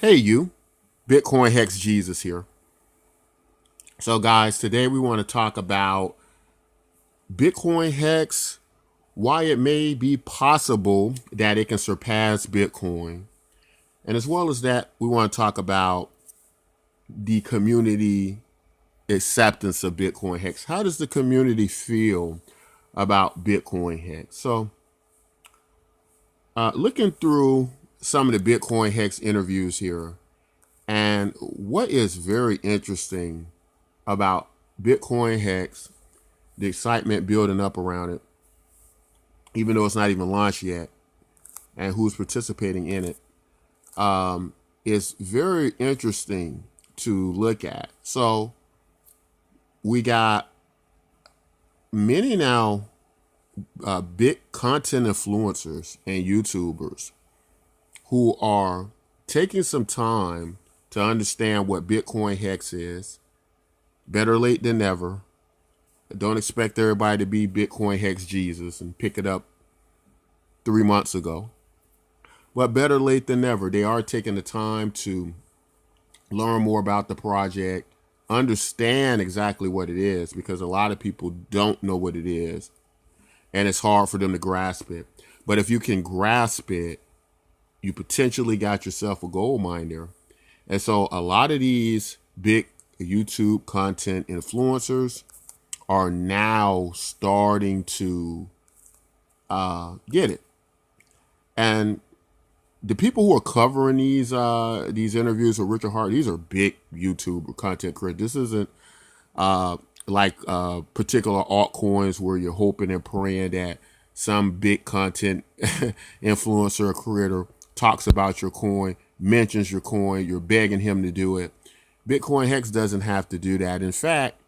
Hey, you, Bitcoin Hex Jesus here. So, guys, today we want to talk about Bitcoin Hex, why it may be possible that it can surpass Bitcoin. And as well as that, we want to talk about the community acceptance of Bitcoin Hex. How does the community feel about Bitcoin Hex? So, looking through some of the Bitcoin Hex interviews here, and what is very interesting about Bitcoin Hex, the excitement building up around it, even though it's not even launched yet, and who's participating in it, is very interesting to look at. So we got many now big content influencers and YouTubers who are taking some time to understand what Bitcoin Hex is. Better late than never. Don't expect everybody to be Bitcoin Hex Jesus and pick it up 3 months ago. But better late than never. They are taking the time to learn more about the project, understand exactly what it is, because a lot of people don't know what it is, and it's hard for them to grasp it. But if you can grasp it, you potentially got yourself a gold mine there. And so a lot of these big YouTube content influencers are now starting to get it. And the people who are covering these interviews with Richard Hart, these are big YouTube content creators. This isn't like particular altcoins where you're hoping and praying that some big content influencer or creator talks about your coin, mentions your coin, you're begging him to do it. Bitcoin Hex doesn't have to do that. In fact,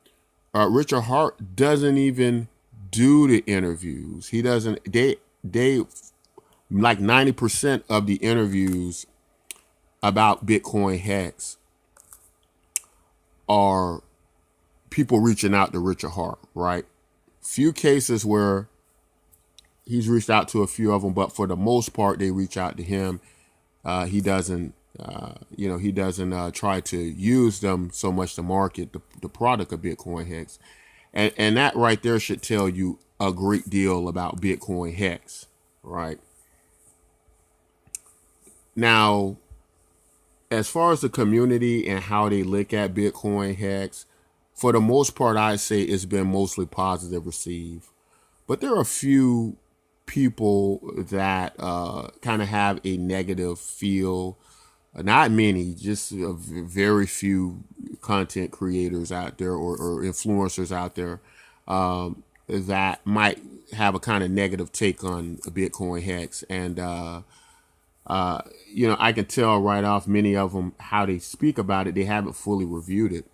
Richard Hart doesn't even do the interviews. He doesn't. They like 90% of the interviews about Bitcoin Hex are people reaching out to Richard Hart, right? Few cases where he's reached out to a few of them, but for the most part, they reach out to him. He doesn't, he doesn't try to use them so much to market the product of Bitcoin Hex. And that right there should tell you a great deal about Bitcoin Hex, right? Now, as far as the community and how they look at Bitcoin Hex, for the most part, I say it's been mostly positive received. But there are a few people that kind of have a negative feel. Not many, just a very few content creators out there or influencers out there that might have a kind of negative take on Bitcoin Hex. And I can tell right off many of them how they speak about it. They haven't fully reviewed it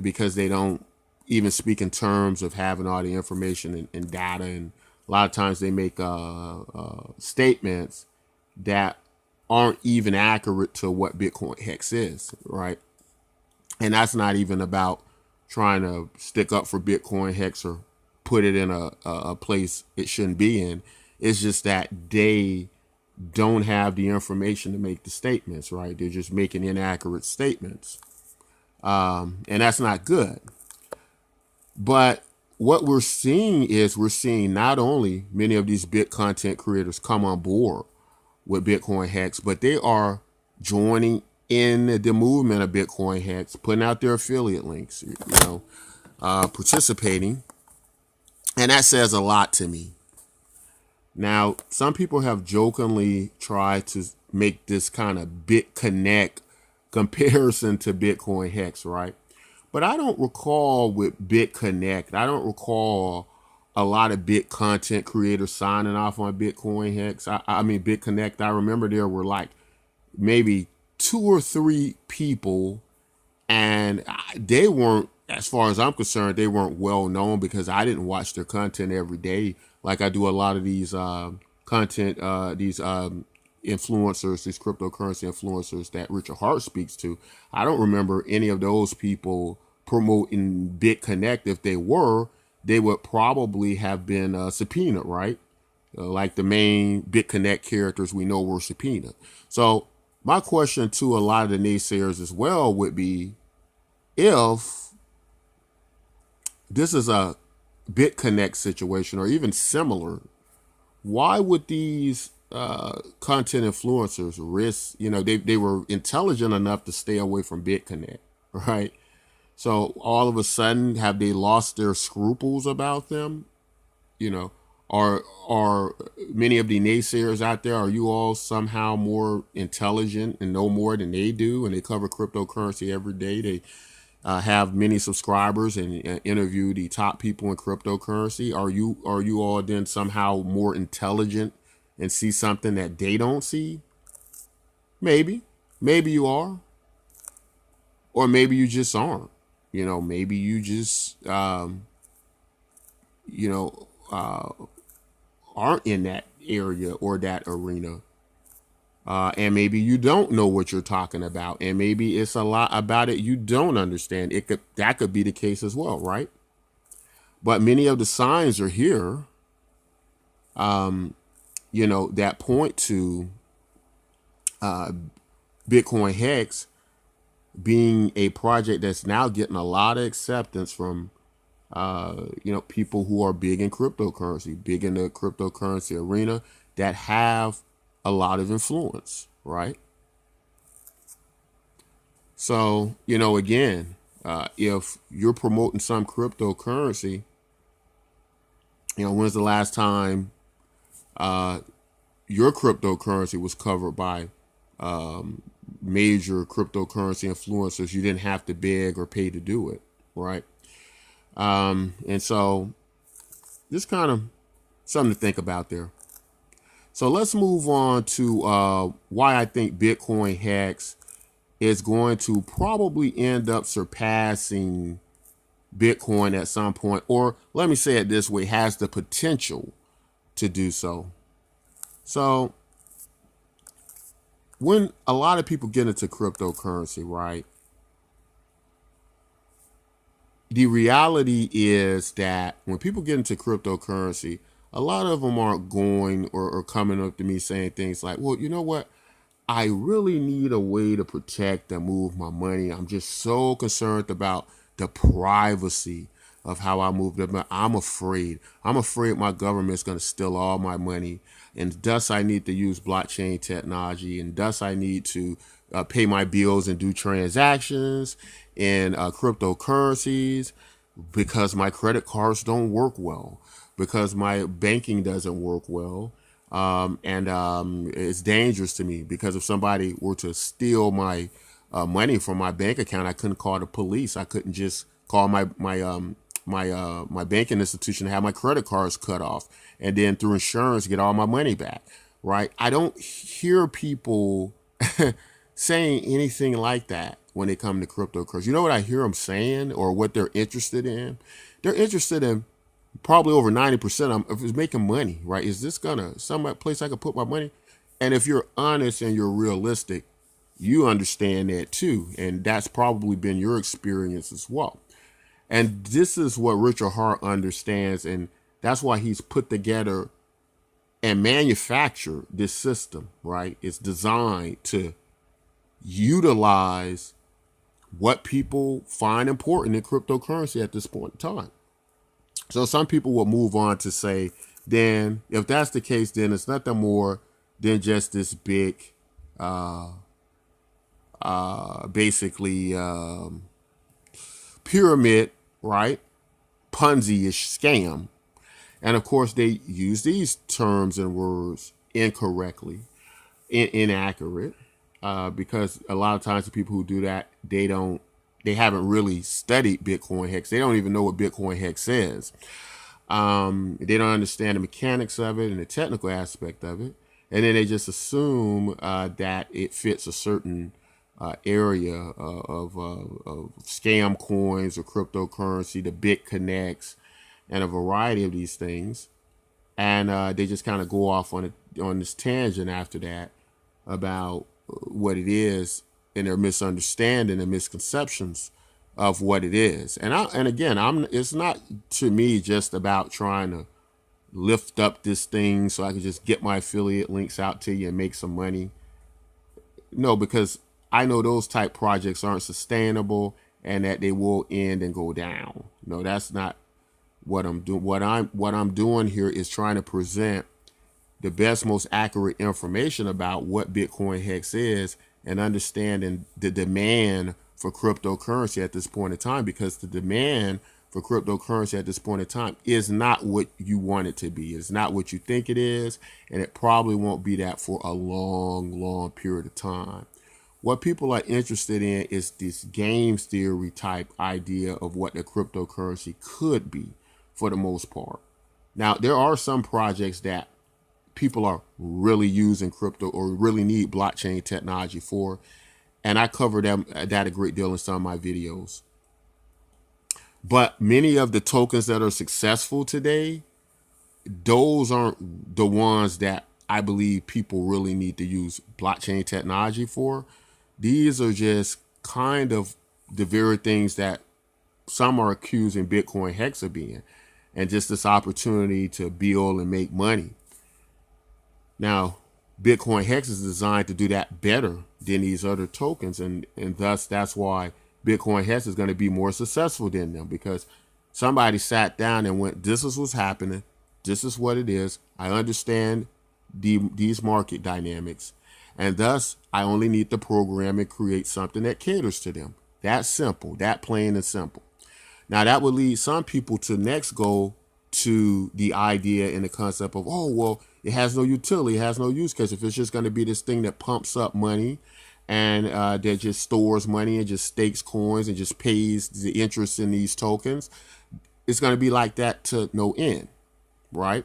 because they don't even speak in terms of having all the information and data. And a lot of times they make statements that aren't even accurate to what Bitcoin Hex is, right? And that's not even about trying to stick up for Bitcoin Hex or put it in a place it shouldn't be in. It's just that they don't have the information to make the statements, right? They're just making inaccurate statements. And that's not good. But what we're seeing is not only many of these big content creators come on board with Bitcoin Hex, but they are joining in the movement of Bitcoin Hex, putting out their affiliate links, participating. And that says a lot to me. Now, some people have jokingly tried to make this kind of BitConnect comparison to Bitcoin Hex, right? But I don't recall with BitConnect, I don't recall a lot of big content creators signing off on Bitcoin Hex. I mean, BitConnect, I remember there were like maybe 2 or 3 people, and they weren't, as far as I'm concerned, they weren't well known because I didn't watch their content every day like I do a lot of these content, these influencers, these cryptocurrency influencers that Richard Hart speaks to. I don't remember any of those people promoting BitConnect. If they were, they would probably have been subpoenaed, right? Like the main BitConnect characters we know were subpoenaed. So My question to a lot of the naysayers as well would be, if this is a BitConnect situation or even similar, why would these content influencers risk, they were intelligent enough to stay away from BitConnect, right? So all of a sudden, have they lost their scruples about them? You know, are many of the naysayers out there, are you all somehow more intelligent and know more than they do, and they cover cryptocurrency every day? They have many subscribers and interview the top people in cryptocurrency. Are you all then somehow more intelligent and see something that they don't see? Maybe you are, or maybe you just aren't. Maybe you just you know aren't in that area or that arena. And maybe you don't know what you're talking about, and maybe it's a lot about it you don't understand. That could be the case as well, right? But many of the signs are here, that point to Bitcoin Hex being a project that's now getting a lot of acceptance from people who are big in cryptocurrency, big in the cryptocurrency arena, that have a lot of influence, right? So, again, if you're promoting some cryptocurrency, when's the last time your cryptocurrency was covered by major cryptocurrency influencers? You didn't have to beg or pay to do it, right? And so just kind of something to think about there. So let's move on to why I think Bitcoin Hex is going to probably end up surpassing Bitcoin at some point, or let me say it this way, has the potential to do so. So when a lot of people get into cryptocurrency, right, the reality is that when people get into cryptocurrency, a lot of them aren't going or coming up to me saying things like, well, you know what? I really need a way to protect and move my money. I'm just so concerned about the privacy of how I move it. I'm afraid. I'm afraid my government's going to steal all my money. And thus I need to use blockchain technology. And thus I need to pay my bills and do transactions in cryptocurrencies, because my credit cards don't work well, because my banking doesn't work well. And it's dangerous to me, because if somebody were to steal my money from my bank account, I couldn't call the police. I couldn't just call my banking institution to have my credit cards cut off, and then through insurance get all my money back. Right? I don't hear people saying anything like that when they come to cryptocurrency. You know what I hear them saying, or what they're interested in? They're interested in, probably over 90% of them, if it's making money, right? Is this gonna some place I could put my money? And if you're honest and you're realistic, you understand that too. And that's probably been your experience as well. And this is what Richard Hart understands. And that's why he's put together and manufactured this system, right? It's designed to utilize what people find important in cryptocurrency at this point in time. So some people will move on to say, then if that's the case, then it's nothing more than just this big, basically pyramid, right? Ponzi-ish scam. And of course, they use these terms and words incorrectly, inaccurate, because a lot of times the people who do that, they haven't really studied Bitcoin Hex. They don't even know what Bitcoin Hex is. They don't understand the mechanics of it and the technical aspect of it. And then they just assume that it fits a certain area of scam coins or cryptocurrency, the BitConnects, and a variety of these things. And they just kind of go off on this tangent after that about what it is, and their misunderstanding and misconceptions of what it is. And again, it's not to me just about trying to lift up this thing so I can just get my affiliate links out to you and make some money. No, because I know those type projects aren't sustainable and that they will end and go down. No, that's not what I'm doing. What I'm doing here is trying to present the best, most accurate information about what Bitcoin Hex is and understanding the demand for cryptocurrency at this point in time, because the demand for cryptocurrency at this point in time is not what you want it to be. It's not what you think it is, and it probably won't be that for a long, long period of time. What people are interested in is this games theory type idea of what the cryptocurrency could be for the most part. Now, there are some projects that people are really using crypto or really need blockchain technology for, and I cover that a great deal in some of my videos. But many of the tokens that are successful today, those aren't the ones that I believe people really need to use blockchain technology for. These are just kind of the very things that some are accusing Bitcoin Hex of being, and just this opportunity to build and make money. Now, Bitcoin Hex is designed to do that better than these other tokens, and thus that's why Bitcoin Hex is going to be more successful than them, because somebody sat down and went, this is what's happening, this is what it is, I understand these market dynamics, and thus I only need to program and create something that caters to them. That's simple, that plain and simple. Now that would lead some people to next go to the idea and the concept of, oh, well, it has no utility, it has no use case. If it's just going to be this thing that pumps up money and that just stores money and just stakes coins and just pays the interest in these tokens, it's going to be like that to no end, right?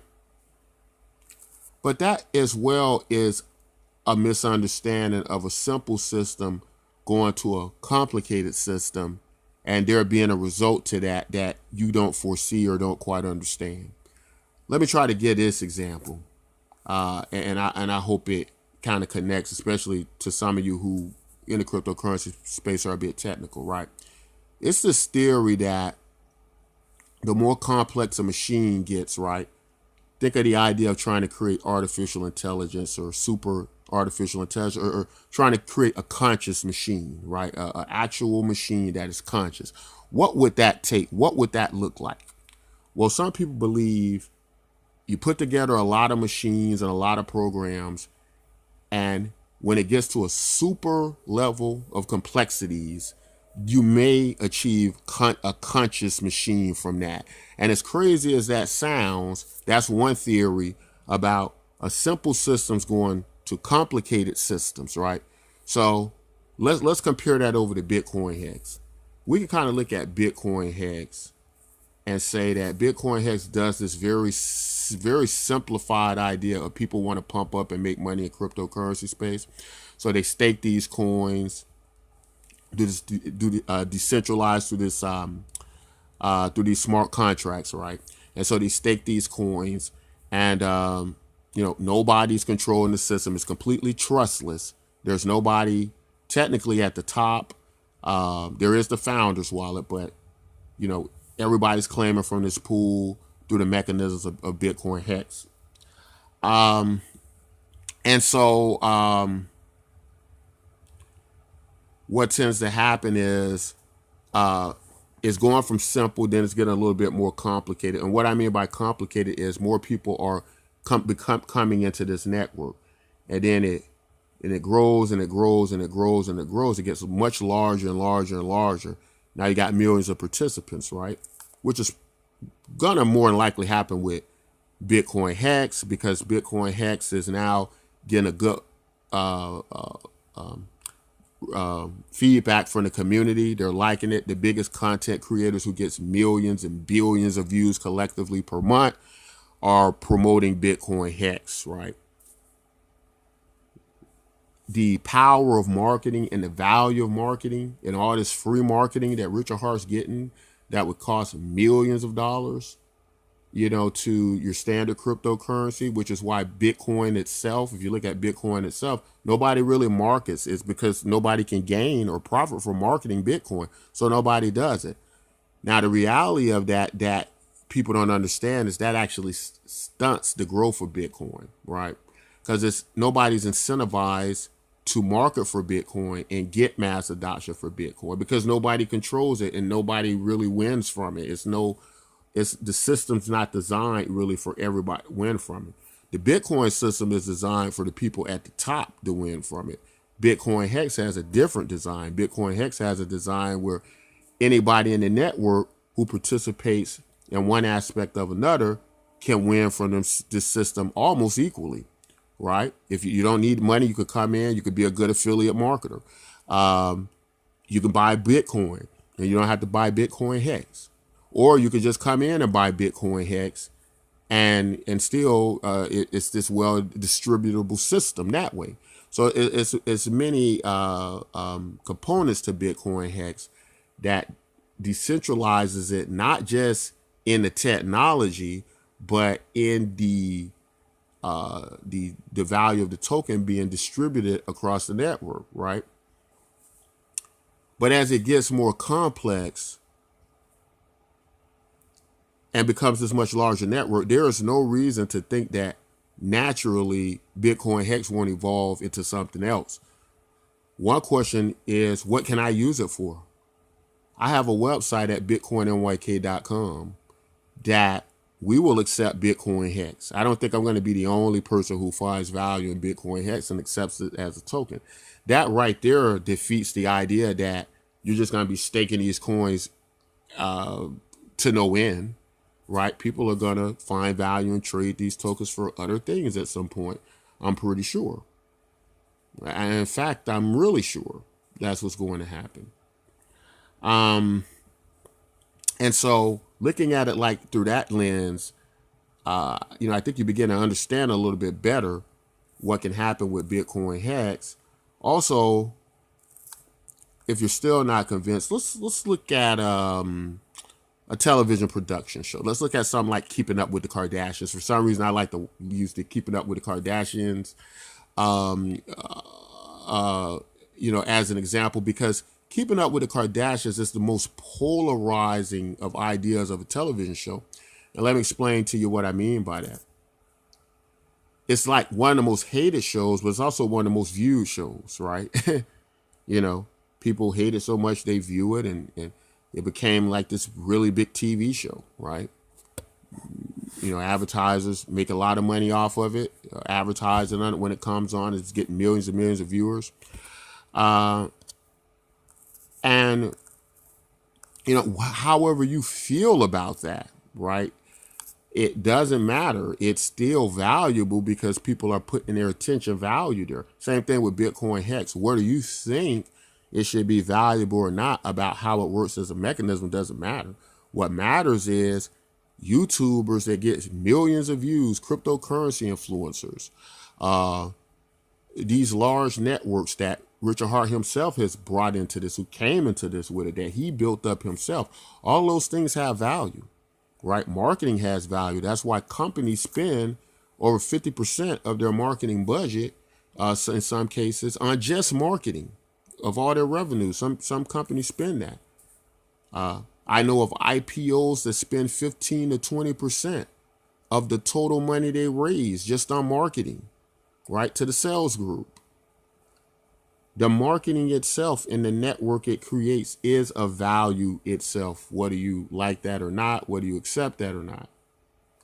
But that as well is a misunderstanding of a simple system going to a complicated system, and there being a result to that that you don't foresee or don't quite understand. Let me try to give this example, and I hope it kind of connects, especially to some of you who in the cryptocurrency space are a bit technical, right? It's this theory that the more complex a machine gets, right? Think of the idea of trying to create artificial intelligence or super artificial intelligence, or trying to create a conscious machine, right? An actual machine that is conscious. What would that take? What would that look like? Well, some people believe you put together a lot of machines and a lot of programs, and when it gets to a super level of complexities, you may achieve a conscious machine from that. And as crazy as that sounds, that's one theory about a simple systems going to complicated systems, right? So let's compare that over to Bitcoin Hex. We can kind of look at Bitcoin Hex and say that Bitcoin Hex does this very simplified idea of people want to pump up and make money in cryptocurrency space. So they stake these coins, decentralized through this through these smart contracts, right? And so they stake these coins, and nobody's controlling the system. It's completely trustless. There's nobody technically at the top. There is the founder's wallet, but everybody's claiming from this pool through the mechanisms of Bitcoin Hex. And so what tends to happen is it's going from simple, then it's getting a little bit more complicated. And what I mean by complicated is more people are coming into this network, and then it grows and it grows and it grows and it grows. It gets much larger and larger and larger. Now you got millions of participants, right? Which is gonna more than likely happen with Bitcoin Hex, because Bitcoin Hex is now getting a good feedback from the community. They're liking it. The biggest content creators who gets millions and billions of views collectively per month are promoting Bitcoin Hex, right? The power of marketing and the value of marketing and all this free marketing that Richard Hart's getting that would cost millions of dollars, to your standard cryptocurrency, which is why Bitcoin itself, if you look at Bitcoin itself, nobody really markets. It's because nobody can gain or profit from marketing Bitcoin. So nobody does it. Now, the reality of that people don't understand is that actually stunts the growth of Bitcoin, right? Because nobody's incentivized to market for Bitcoin and get mass adoption for Bitcoin, because nobody controls it and nobody really wins from it. It's the system's not designed really for everybody to win from it. The Bitcoin system is designed for the people at the top to win from it. Bitcoin Hex has a different design. Bitcoin Hex has a design where anybody in the network who participates in one aspect of another can win from this system almost equally, right? If you don't need money, you could come in, you could be a good affiliate marketer. You can buy Bitcoin and you don't have to buy Bitcoin Hex. Or you could just come in and buy Bitcoin Hex and still it's this well distributable system that way. So it's many components to Bitcoin Hex that decentralizes it, not just in the technology, but in the value of the token being distributed across the network, right? But as it gets more complex and becomes this much larger network, there is no reason to think that naturally Bitcoin Hex won't evolve into something else. One question is, what can I use it for? I have a website at bitcoinnyk.com that we will accept Bitcoin Hex. I don't think I'm going to be the only person who finds value in Bitcoin Hex and accepts it as a token. That right there defeats the idea that you're just going to be staking these coins to no end, right? People are going to find value and trade these tokens for other things at some point. I'm pretty sure. And in fact, I'm really sure that's what's going to happen. And so looking at it like through that lens, I think you begin to understand a little bit better what can happen with Bitcoin Hex. Also, if you're still not convinced, let's look at a television production show. Let's look at something like Keeping Up with the Kardashians. For some reason, I like to use the Keeping Up with the Kardashians, as an example, because Keeping Up with the Kardashians is the most polarizing of ideas of a television show. And let me explain to you what I mean by that. It's like one of the most hated shows, but it's also one of the most viewed shows, right? People hate it so much they view it, and it became like this really big TV show, right? Advertisers make a lot of money off of it. Advertising on it when it comes on, it's getting millions and millions of viewers. And however you feel about that, right? It doesn't matter. It's still valuable because people are putting their attention value there. Same thing with Bitcoin Hex. Whether you think it should be valuable or not about how it works as a mechanism doesn't matter. What matters is YouTubers that get millions of views, cryptocurrency influencers, these large networks that Richard Hart himself has brought into this, who came into this with it, that he built up himself. All those things have value, right? Marketing has value. That's why companies spend over 50% of their marketing budget, in some cases, on just marketing of all their revenue. Some companies spend that. I know of IPOs that spend 15 to 20% of the total money they raise just on marketing, right, to the sales group. The marketing itself and the network it creates is a value itself, whether you like that or not, whether you accept that or not.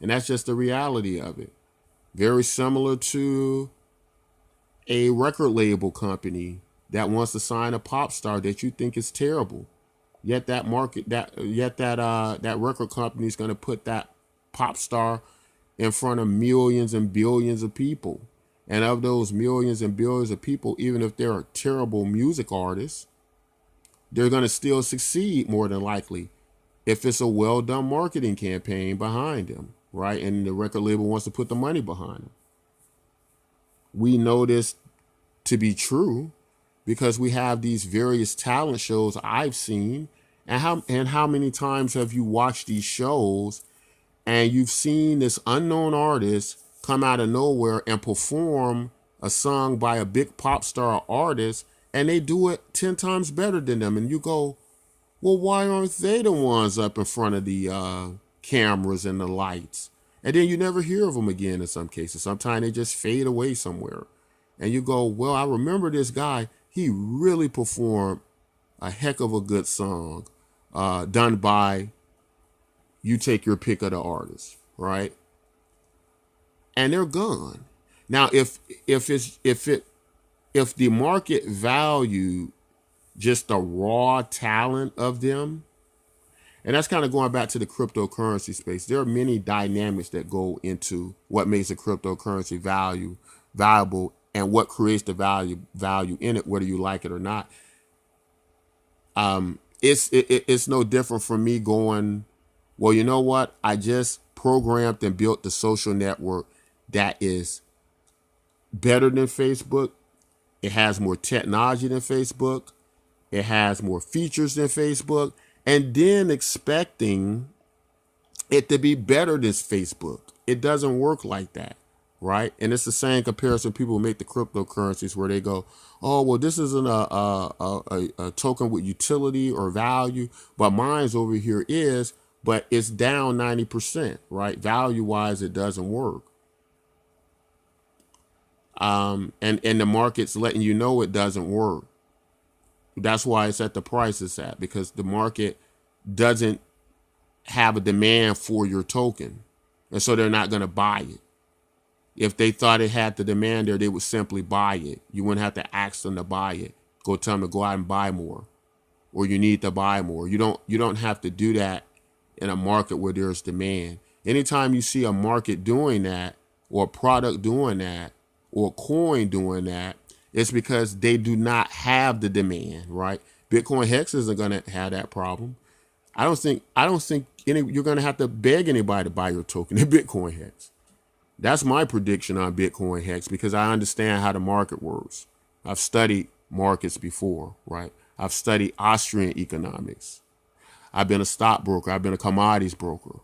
And that's just the reality of it. Very similar to a record label company that wants to sign a pop star that you think is terrible. Yet that record company is going to put that pop star in front of millions and billions of people. And of those millions and billions of people, even if they're terrible music artists, they're going to still succeed more than likely if it's a well-done marketing campaign behind them, right? And the record label wants to put the money behind them. We know this to be true because we have these various talent shows I've seen. And how many times have you watched these shows and you've seen this unknown artist come out of nowhere and perform a song by a big pop star artist, and they do it 10 times better than them. And you go, well, why aren't they the ones up in front of the cameras and the lights? And then you never hear of them again in some cases. Sometimes they just fade away somewhere. and you go, well, I remember this guy. He really performed a heck of a good song, done by, you take your pick of the artist, right? And they're gone. Now, if the market value just the raw talent of them, and that's kind of going back to the cryptocurrency space. There are many dynamics that go into what makes a cryptocurrency valuable and what creates the value in it, whether you like it or not. It's no different from me going, well, you know what? I just programmed and built the social network that is better than Facebook. It has more technology than Facebook. It has more features than Facebook. And then expecting it to be better than Facebook. It doesn't work like that, right? And it's the same comparison people make to cryptocurrencies where they go, oh, well, this isn't a token with utility or value, but mine's over here is, but it's down 90%, right? Value-wise, it doesn't work. And the market's letting you know it doesn't work. That's why it's at the price it's at, because the market doesn't have a demand for your token. And so they're not going to buy it. If they thought it had the demand there, they would simply buy it. You wouldn't have to ask them to buy it. Go tell them to go out and buy more, or you need to buy more. You don't have to do that in a market where there's demand. Anytime you see a market doing that, or a product doing that, or a coin doing that, it's because they do not have the demand, right? Bitcoin Hex isn't going to have that problem. I don't think you're going to have to beg anybody to buy your token in Bitcoin Hex. That's my prediction on Bitcoin Hex, because I understand how the market works. I've studied markets before, right? I've studied Austrian economics. I've been a stockbroker. I've been a commodities broker.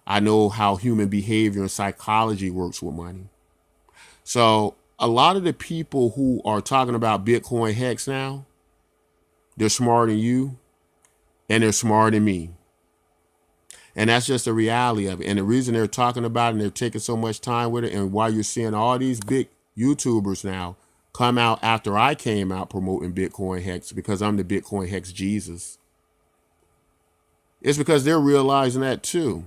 I know how human behavior and psychology works with money. So a lot of the people who are talking about Bitcoin Hex now, they're smarter than you and they're smarter than me. And that's just the reality of it. And the reason they're talking about it and they're taking so much time with it, and why you're seeing all these big YouTubers now come out after I came out promoting Bitcoin Hex, because I'm the Bitcoin Hex Jesus, it's because they're realizing that too.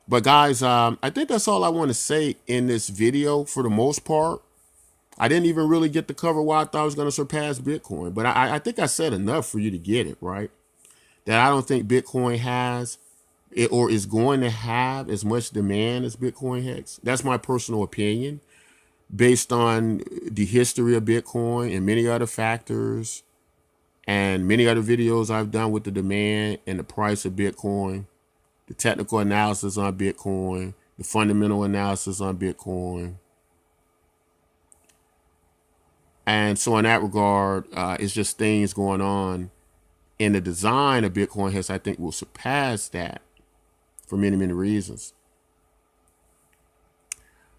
But guys, I think that's all I want to say in this video for the most part. I didn't even really get to cover why I thought I was going to surpass Bitcoin. But I think I said enough for you to get it, right? That I don't think Bitcoin has it, or is going to have as much demand as Bitcoin Hex. That's my personal opinion, based on the history of Bitcoin and many other factors, and many other videos I've done with the demand and the price of Bitcoin, the technical analysis on Bitcoin, the fundamental analysis on Bitcoin. And so in that regard, it's just things going on in the design of Bitcoin Hex I think will surpass that for many, many reasons.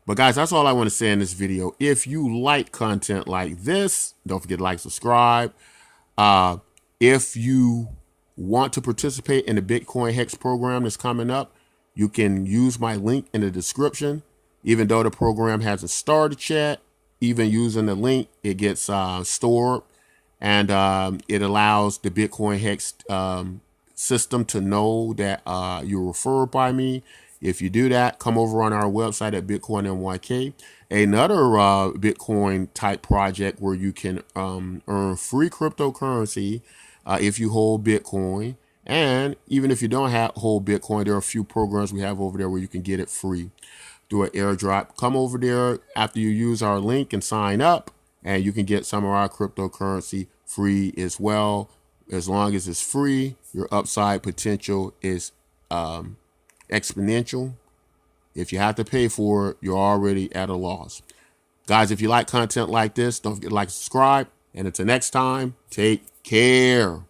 But guys, that's all I want to say in this video. If you like content like this, don't forget to like, subscribe. If you want to participate in the Bitcoin Hex program that's coming up, you can use my link in the description. Even though the program hasn't started yet, even using the link, it gets stored, and it allows the Bitcoin Hex system to know that you're referred by me. If you do that, come over on our website at Bitcoin NYK, another Bitcoin type project where you can earn free cryptocurrency if you hold Bitcoin. And even if you don't hold Bitcoin, there are a few programs we have over there where you can get it free through an airdrop. Come over there after you use our link and sign up, and you can get some of our cryptocurrency free as well. As long as it's free, your upside potential is exponential. If you have to pay for it, you're already at a loss. Guys, if you like content like this, don't forget to like, subscribe, and until next time, take care.